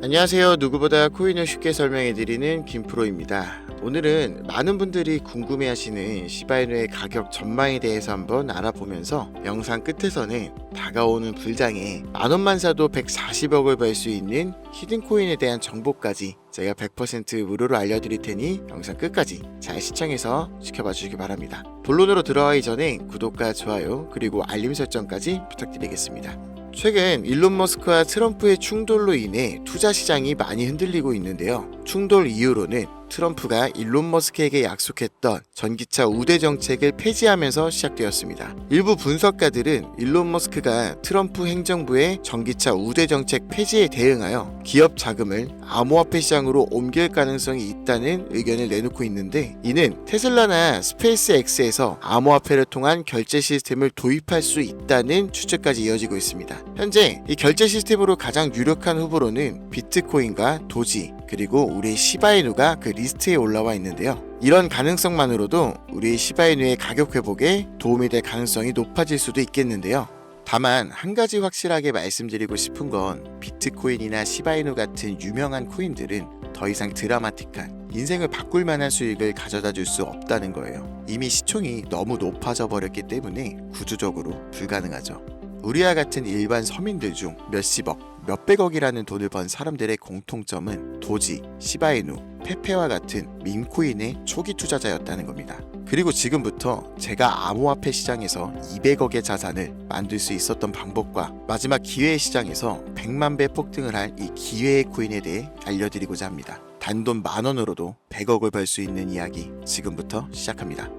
안녕하세요. 누구보다 코인을 쉽게 설명해드리는 김프로입니다. 오늘은 많은 분들이 궁금해하시는 시바이누의 가격 전망에 대해서 한번 알아보면서 영상 끝에서는 다가오는 불장에 만원만 사도 140억을 벌 수 있는 히든코인에 대한 정보까지 제가 100% 무료로 알려드릴 테니 영상 끝까지 잘 시청해서 지켜봐 주시기 바랍니다. 본론으로 들어가기 전에 구독과 좋아요 그리고 알림 설정까지 부탁드리겠습니다. 최근 일론 머스크와 트럼프의 충돌로 인해 투자 시장이 많이 흔들리고 있는데요. 충돌 이유로는 트럼프가 일론 머스크에게 약속했던 전기차 우대 정책을 폐지하면서 시작되었습니다. 일부 분석가들은 일론 머스크가 트럼프 행정부의 전기차 우대 정책 폐지에 대응하여 기업 자금을 암호화폐 시장으로 옮길 가능성이 있다는 의견을 내놓고 있는데, 이는 테슬라나 스페이스X에서 암호화폐를 통한 결제 시스템을 도입할 수 있다는 추측까지 이어지고 있습니다. 현재 이 결제 시스템으로 가장 유력한 후보로는 비트코인과 도지, 그리고 우리의 시바이누가 그 리스트에 올라와 있는데요. 이런 가능성만으로도 우리의 시바이누의 가격 회복에 도움이 될 가능성이 높아질 수도 있겠는데요. 다만 한 가지 확실하게 말씀드리고 싶은 건 비트코인이나 시바이누 같은 유명한 코인들은 더 이상 드라마틱한 인생을 바꿀 만한 수익을 가져다 줄 수 없다는 거예요. 이미 시총이 너무 높아져 버렸기 때문에 구조적으로 불가능하죠. 우리와 같은 일반 서민들 중 몇십억, 몇백억이라는 돈을 번 사람들의 공통점은 도지, 시바이누, 페페와 같은 밈코인의 초기 투자자였다는 겁니다. 그리고 지금부터 제가 암호화폐 시장에서 200억의 자산을 만들 수 있었던 방법과 마지막 기회의 시장에서 100만 배 폭등을 할 이 기회의 코인에 대해 알려드리고자 합니다. 단돈 10,000원으로도 100억을 벌 수 있는 이야기 지금부터 시작합니다.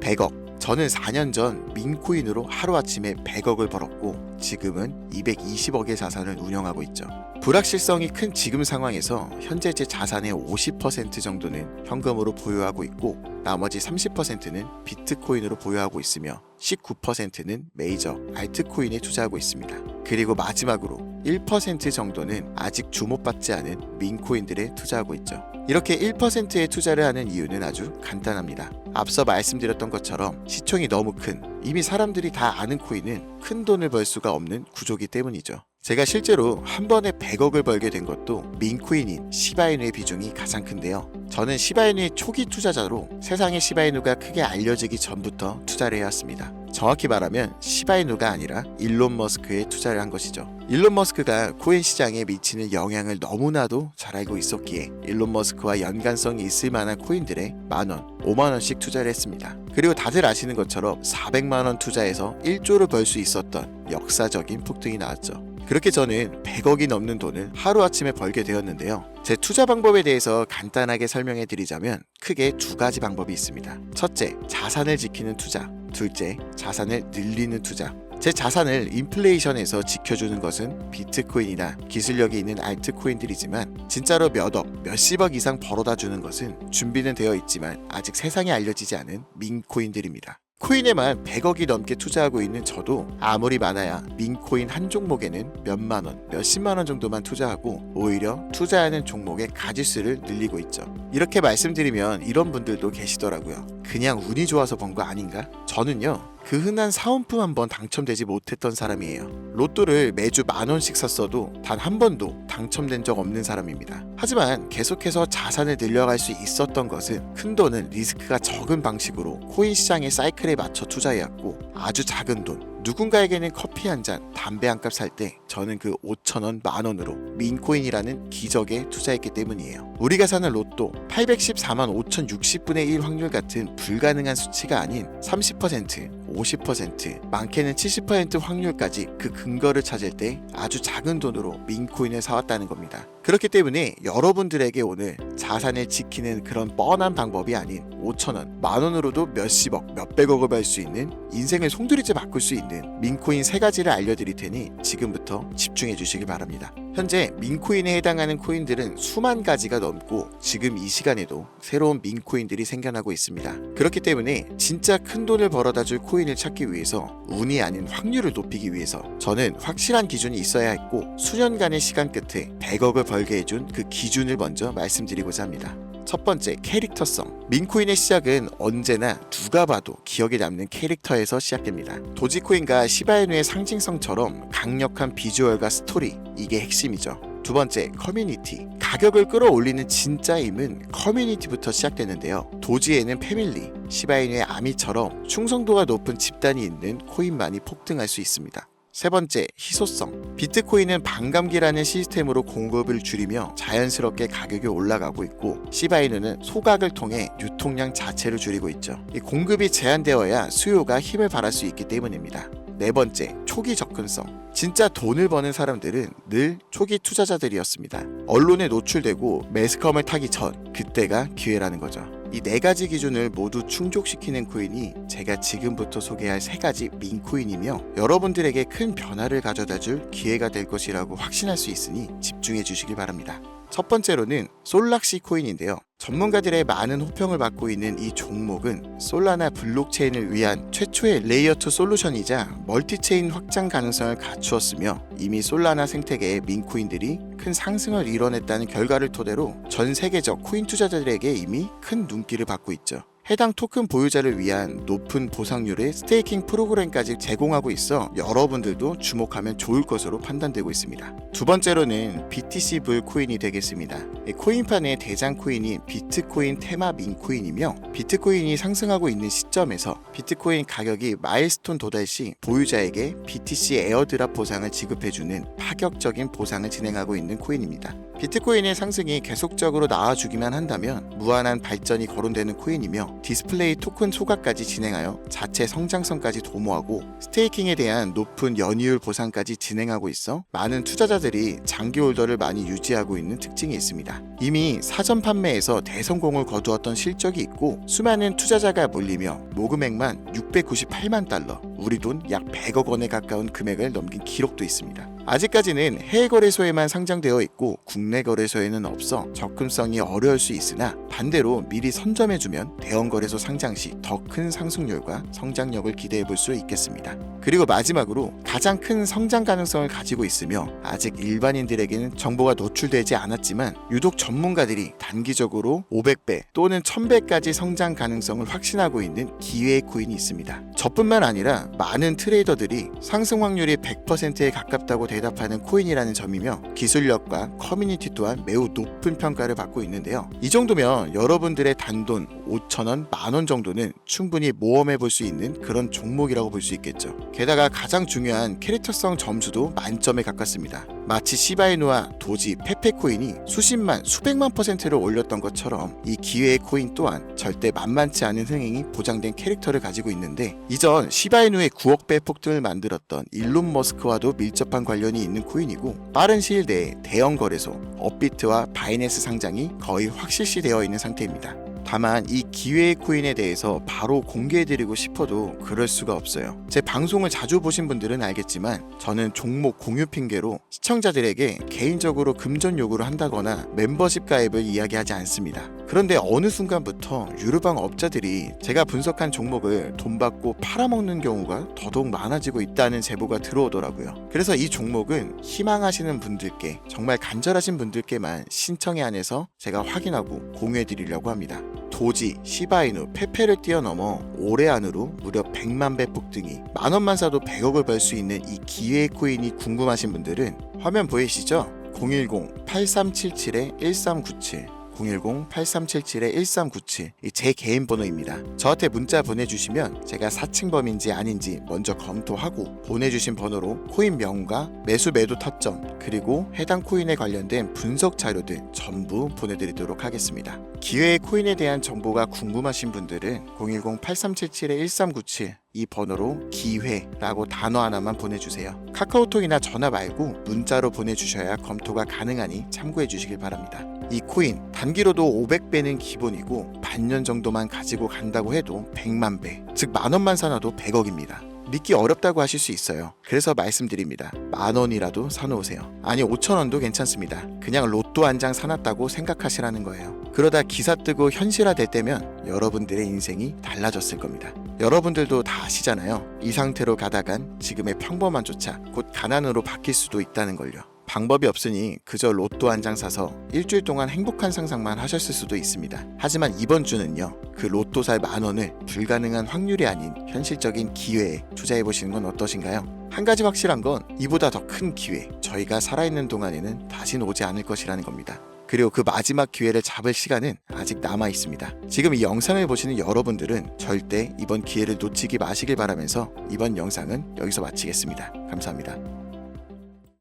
100억. 저는 4년 전 민코인으로 하루아침에 100억을 벌었고 지금은 220억의 자산을 운영하고 있죠. 불확실성이 큰 지금 상황에서 현재 제 자산의 50% 정도는 현금으로 보유하고 있고 나머지 30%는 비트코인으로 보유하고 있으며 19%는 메이저 알트코인에 투자하고 있습니다. 그리고 마지막으로 1% 정도는 아직 주목받지 않은 민코인들에 투자하고 있죠. 이렇게 1%의 투자를 하는 이유는 아주 간단합니다. 앞서 말씀드렸던 것처럼 시총이 너무 큰, 이미 사람들이 다 아는 코인은 큰 돈을 벌 수가 없는 구조기 때문이죠. 제가 실제로 한 번에 100억을 벌게 된 것도 민코인인 시바이누의 비중이 가장 큰데요. 저는 시바이누의 초기 투자자로 세상의 시바이누가 크게 알려지기 전부터 투자를 해왔습니다. 정확히 말하면 시바이누가 아니라 일론 머스크에 투자를 한 것이죠. 일론 머스크가 코인 시장에 미치는 영향을 너무나도 잘 알고 있었기에 일론 머스크와 연관성이 있을 만한 코인들에 만원, 5만원씩 투자를 했습니다. 그리고 다들 아시는 것처럼 400만원 투자해서 1조를 벌 수 있었던 역사적인 폭등이 나왔죠. 그렇게 저는 100억이 넘는 돈을 하루아침에 벌게 되었는데요. 제 투자 방법에 대해서 간단하게 설명해 드리자면 크게 두 가지 방법이 있습니다. 첫째, 자산을 지키는 투자. 둘째, 자산을 늘리는 투자. 제 자산을 인플레이션에서 지켜주는 것은 비트코인이나 기술력이 있는 알트코인들이지만 진짜로 몇억, 몇십억 이상 벌어다 주는 것은 준비는 되어 있지만 아직 세상에 알려지지 않은 밈코인들입니다. 코인에만 100억이 넘게 투자하고 있는 저도 아무리 많아야 민코인 한 종목에는 몇만원, 몇십만원 정도만 투자하고 오히려 투자하는 종목의 가지수를 늘리고 있죠. 이렇게 말씀드리면 이런 분들도 계시더라고요. 그냥 운이 좋아서 번 거 아닌가? 저는요, 그 흔한 사은품 한 번 당첨되지 못했던 사람이에요. 로또를 매주 10,000원씩 샀어도 단 한 번도 당첨된 적 없는 사람입니다. 하지만 계속해서 자산을 늘려갈 수 있었던 것은 큰돈은 리스크가 적은 방식으로 코인 시장의 사이클에 맞춰 투자해왔고 아주 작은 돈, 누군가에게는 커피 한 잔, 담배 한 값 살 때 저는 그 5,000원, 만원으로 민코인이라는 기적에 투자했기 때문이에요. 우리가 사는 로또 814만 5,060분의 1 확률 같은 불가능한 수치가 아닌 30%, 50%, 많게는 70% 확률까지 그 근거를 찾을 때 아주 작은 돈으로 민코인을 사왔다는 겁니다. 그렇기 때문에 여러분들에게 오늘 자산을 지키는 그런 뻔한 방법이 아닌 5,000원, 만원으로도 몇십억, 몇백억을 벌 수 있는 인생을 송두리째 바꿀 수 있는 민코인 3가지를 알려드릴 테니 지금부터 집중해 주시기 바랍니다. 현재 민코인에 해당하는 코인들은 수만 가지가 넘고 지금 이 시간에도 새로운 민코인들이 생겨나고 있습니다. 그렇기 때문에 진짜 큰 돈을 벌어다 줄 코인을 찾기 위해서 운이 아닌 확률을 높이기 위해서 저는 확실한 기준이 있어야 했고 수년간의 시간 끝에 100억을 벌게 해준 그 기준을 먼저 말씀드리고자 합니다. 첫 번째, 캐릭터성. 민코인의 시작은 언제나 누가 봐도 기억에 남는 캐릭터에서 시작됩니다. 도지코인과 시바이누의 상징성처럼 강력한 비주얼과 스토리, 이게 핵심이죠. 두 번째, 커뮤니티. 가격을 끌어올리는 진짜 힘은 커뮤니티부터 시작되는데요. 도지에는 패밀리, 시바이누의 아미처럼 충성도가 높은 집단이 있는 코인만이 폭등할 수 있습니다. 세 번째, 희소성. 비트코인은 반감기라는 시스템으로 공급을 줄이며 자연스럽게 가격이 올라가고 있고, 시바이누는 소각을 통해 유통량 자체를 줄이고 있죠. 이 공급이 제한되어야 수요가 힘을 발할 수 있기 때문입니다. 네 번째, 초기 접근성. 진짜 돈을 버는 사람들은 늘 초기 투자자들이었습니다. 언론에 노출되고 매스컴을 타기 전, 그때가 기회라는 거죠. 이 네 가지 기준을 모두 충족시키는 코인이 제가 지금부터 소개할 세 가지 민코인이며, 여러분들에게 큰 변화를 가져다줄 기회가 될 것이라고 확신할 수 있으니 집중해 주시길 바랍니다. 첫 번째로는 솔락시 코인인데요. 전문가들의 많은 호평을 받고 있는 이 종목은 솔라나 블록체인을 위한 최초의 레이어2 솔루션이자 멀티체인 확장 가능성을 갖추었으며, 이미 솔라나 생태계의 민코인들이 큰 상승을 이뤄냈다는 결과를 토대로 전 세계적 코인 투자자들에게 이미 큰 눈길을 받고 있죠. 해당 토큰 보유자를 위한 높은 보상률의 스테이킹 프로그램까지 제공하고 있어 여러분들도 주목하면 좋을 것으로 판단되고 있습니다. 두 번째로는 BTC 불 코인이 되겠습니다. 코인판의 대장 코인이 비트코인 테마 민코인이며, 비트코인이 상승하고 있는 시점에서 비트코인 가격이 마일스톤 도달 시 보유자에게 BTC 에어드랍 보상을 지급해주는 파격적인 보상을 진행하고 있는 코인입니다. 비트코인의 상승이 계속적으로 나와주기만 한다면 무한한 발전이 거론되는 코인이며, 디스플레이 토큰 소각까지 진행하여 자체 성장성까지 도모하고 스테이킹에 대한 높은 연이율 보상까지 진행하고 있어 많은 투자자들이 장기 홀더를 많이 유지하고 있는 특징이 있습니다. 이미 사전 판매에서 대성공을 거두었던 실적이 있고, 수많은 투자자가 몰리며 모금액만 698만 달러, 우리 돈 약 100억 원에 가까운 금액을 넘긴 기록도 있습니다. 아직까지는 해외 거래소에만 상장되어 있고 국내 거래소에는 없어 접근성이 어려울 수 있으나, 반대로 미리 선점해주면 대형 거래소 상장 시 더 큰 상승률과 성장력을 기대해 볼 수 있겠습니다. 그리고 마지막으로 가장 큰 성장 가능성을 가지고 있으며 아직 일반인들에게는 정보가 노출되지 않았지만 유독 전문가들이 단기적으로 500배 또는 1000배까지 성장 가능성을 확신하고 있는 기회의 코인이 있습니다. 저뿐만 아니라 많은 트레이더들이 상승 확률이 100%에 가깝다고 대답하는 코인이라는 점이며, 기술력과 커뮤니티 또한 매우 높은 평가를 받고 있는데요. 이 정도면 여러분들의 단돈 5,000원, 만원 정도는 충분히 모험해 볼 수 있는 그런 종목이라고 볼 수 있겠죠. 게다가 가장 중요한 캐릭터성 점수도 만점에 가깝습니다. 마치 시바이누와 도지, 페페코인이 수십만, 수백만 %를 올렸던 것처럼 이 기회의 코인 또한 절대 만만치 않은 흥행이 보장된 캐릭터를 가지고 있는데, 이전 시바이누의 9억 배 폭등을 만들었던 일론 머스크와도 밀접한 관련이 있는 코인이고, 빠른 시일 내에 대형 거래소, 업비트와 바이낸스 상장이 거의 확실시되어 있는 상태입니다. 다만 이 기회의 코인에 대해서 바로 공개해드리고 싶어도 그럴 수가 없어요. 제 방송을 자주 보신 분들은 알겠지만 저는 종목 공유 핑계로 시청자들에게 개인적으로 금전 요구를 한다거나 멤버십 가입을 이야기하지 않습니다. 그런데 어느 순간부터 유료방 업자들이 제가 분석한 종목을 돈 받고 팔아먹는 경우가 더더욱 많아지고 있다는 제보가 들어오더라고요. 그래서 이 종목은 희망하시는 분들께, 정말 간절하신 분들께만 신청에 한해서 제가 확인하고 공유해드리려고 합니다. 도지, 시바이누, 페페를 뛰어넘어 올해 안으로 무려 100만 배 폭등이, 만원만 사도 100억을 벌 수 있는 이 기회의 코인이 궁금하신 분들은 화면 보이시죠? 010-8377-1397 010-8377-1397 제 개인 번호입니다. 저한테 문자 보내주시면 제가 사칭범인지 아닌지 먼저 검토하고 보내주신 번호로 코인 명과 매수 매도 타점, 그리고 해당 코인에 관련된 분석 자료들 전부 보내드리도록 하겠습니다. 기회의 코인에 대한 정보가 궁금하신 분들은 010-8377-1397 이 번호로 기회라고 단어 하나만 보내주세요. 카카오톡이나 전화 말고 문자로 보내주셔야 검토가 가능하니 참고해 주시길 바랍니다. 이 코인 단기로도 500배는 기본이고 반년 정도만 가지고 간다고 해도 100만 배, 즉 만원만 사놔도 100억입니다. 믿기 어렵다고 하실 수 있어요. 그래서 말씀드립니다. 만원이라도 사놓으세요. 아니 5,000원도 괜찮습니다. 그냥 로또 한 장 사놨다고 생각하시라는 거예요. 그러다 기사 뜨고 현실화될 때면 여러분들의 인생이 달라졌을 겁니다. 여러분들도 다 아시잖아요. 이 상태로 가다간 지금의 평범함조차 곧 가난으로 바뀔 수도 있다는 걸요. 방법이 없으니 그저 로또 한 장 사서 일주일 동안 행복한 상상만 하셨을 수도 있습니다. 하지만 이번 주는요, 그 로또 살 10,000원을 불가능한 확률이 아닌 현실적인 기회에 투자해보시는 건 어떠신가요? 한 가지 확실한 건 이보다 더 큰 기회, 저희가 살아있는 동안에는 다시는 오지 않을 것이라는 겁니다. 그리고 그 마지막 기회를 잡을 시간은 아직 남아 있습니다. 지금 이 영상을 보시는 여러분들은 절대 이번 기회를 놓치지 마시길 바라면서 이번 영상은 여기서 마치겠습니다. 감사합니다.